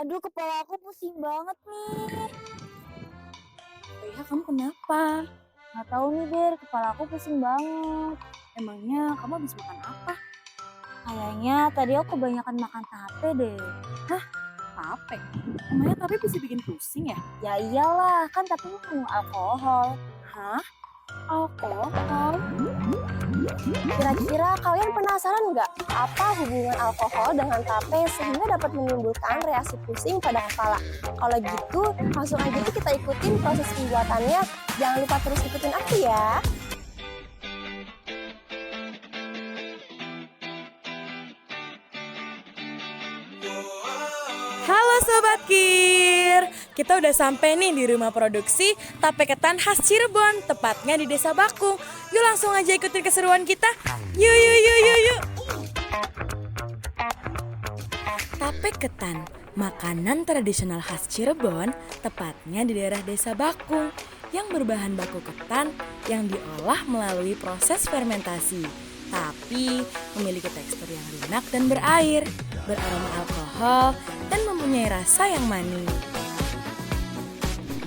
Aduh, kepala aku pusing banget nih. Ya, kamu kenapa? Nggak tahu nih, Der. Kepala aku pusing banget. Emangnya kamu habis makan apa? Kayaknya tadi aku kebanyakan makan tape deh. Hah? Tape? Emangnya tape bisa bikin pusing ya? Ya iyalah, kan tape mengandung alkohol. Hah? Alkohol? Kira-kira kalian penasaran nggak apa hubungan alkohol dengan tape sehingga dapat menimbulkan reaksi pusing pada kepala? Kalau gitu, langsung aja tuh kita ikutin proses pembuatannya. Jangan lupa terus ikutin aku ya. Halo Sobat Kir, kita udah sampai nih di rumah produksi tape ketan khas Cirebon, tepatnya di Desa Bakung. Yuk langsung aja ikutin keseruan kita. Yuk yuk yuk yuk yuk. Tape ketan, makanan tradisional khas Cirebon, tepatnya di daerah Desa Bakung, yang berbahan baku ketan yang diolah melalui proses fermentasi, tapi memiliki tekstur yang lunak dan berair, beraroma alkohol, dan mempunyai rasa yang manis.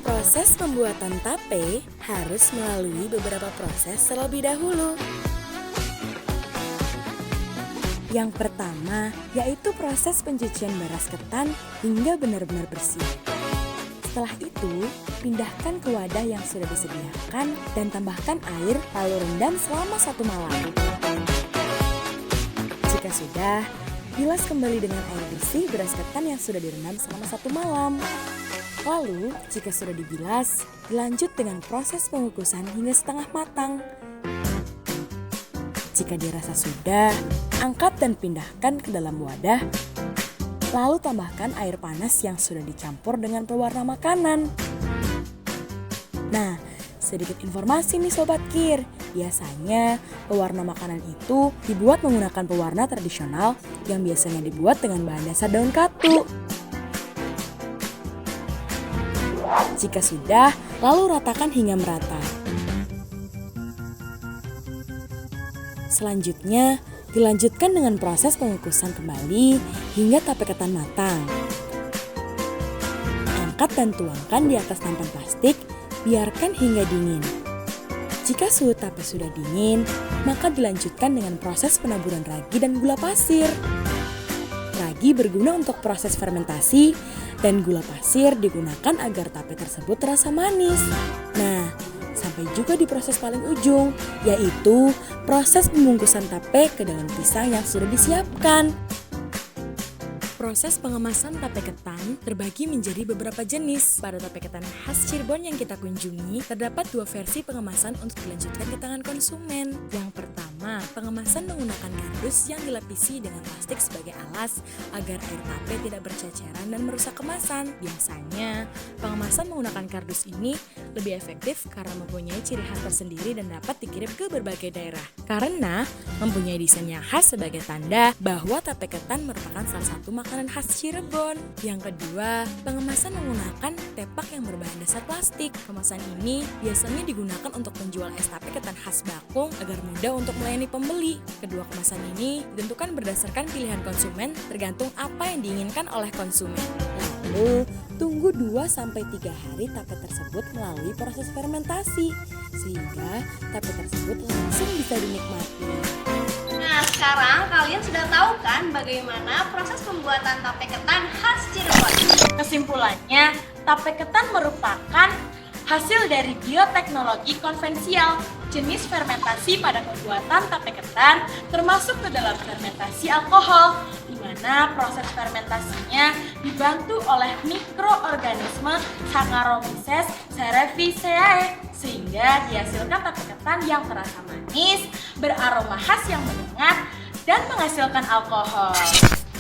Proses pembuatan tape harus melalui beberapa proses terlebih dahulu. Yang pertama yaitu proses pencucian beras ketan hingga benar-benar bersih. Setelah itu, pindahkan ke wadah yang sudah disediakan dan tambahkan air lalu rendam selama 1 malam. Jika sudah, bilas kembali dengan air bersih beras ketan yang sudah direndam selama 1 malam. Lalu, jika sudah dibilas, dilanjut dengan proses pengukusan hingga setengah matang. Jika dirasa sudah, angkat dan pindahkan ke dalam wadah. Lalu tambahkan air panas yang sudah dicampur dengan pewarna makanan. Nah, sedikit informasi nih Sobat Kir. Biasanya pewarna makanan itu dibuat menggunakan pewarna tradisional yang biasanya dibuat dengan bahan dasar daun katu. Jika sudah, lalu ratakan hingga merata. Selanjutnya, dilanjutkan dengan proses pengukusan kembali hingga tape ketan matang. Angkat dan tuangkan di atas nampan plastik, biarkan hingga dingin. Jika suhu tape sudah dingin, maka dilanjutkan dengan proses penaburan ragi dan gula pasir. Ragi berguna untuk proses fermentasi dan gula pasir digunakan agar tape tersebut terasa manis. Nah, sampai juga di proses paling ujung, yaitu proses pembungkusan tape ke dalam pisang yang sudah disiapkan. Proses pengemasan tape ketan terbagi menjadi beberapa jenis. Pada tape ketan khas Cirebon yang kita kunjungi, terdapat 2 versi pengemasan untuk dilanjutkan ke tangan konsumen. Yang pertama, pengemasan menggunakan kardus yang dilapisi dengan plastik sebagai alas agar air tape tidak berceceran dan merusak kemasan. Biasanya, pengemasan menggunakan kardus ini lebih efektif karena mempunyai ciri khas tersendiri dan dapat dikirim ke berbagai daerah. Karena mempunyai desain yang khas sebagai tanda bahwa tape ketan merupakan salah satu makanan khas Cirebon. Yang kedua, pengemasan menggunakan tepak yang berbahan dasar plastik. Kemasan ini biasanya digunakan untuk penjual es tape ketan khas Bakung agar mudah untuk melayani pembeli. Kedua kemasan ini ditentukan berdasarkan pilihan konsumen tergantung apa yang diinginkan oleh konsumen. Lalu, tunggu 2-3 hari tape tersebut melalui proses fermentasi sehingga tape tersebut langsung bisa dinikmati. Nah, sekarang kalian sudah tahu kan bagaimana proses pembuatan tape ketan khas Cirebon? Kesimpulannya, tape ketan merupakan hasil dari bioteknologi konvensial, jenis fermentasi pada pembuatan tape ketan termasuk ke dalam fermentasi alkohol, di mana proses fermentasinya dibantu oleh mikroorganisme Saccharomyces cerevisiae sehingga dihasilkan tape ketan yang terasa manis, beraroma khas yang menyengat, dan menghasilkan alkohol.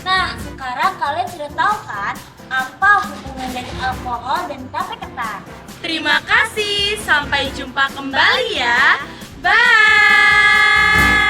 Nah, sekarang kalian sudah tahu kan apa hubungan dari alkohol dan tape ketan? Terima kasih, sampai jumpa kembali ya. Bye!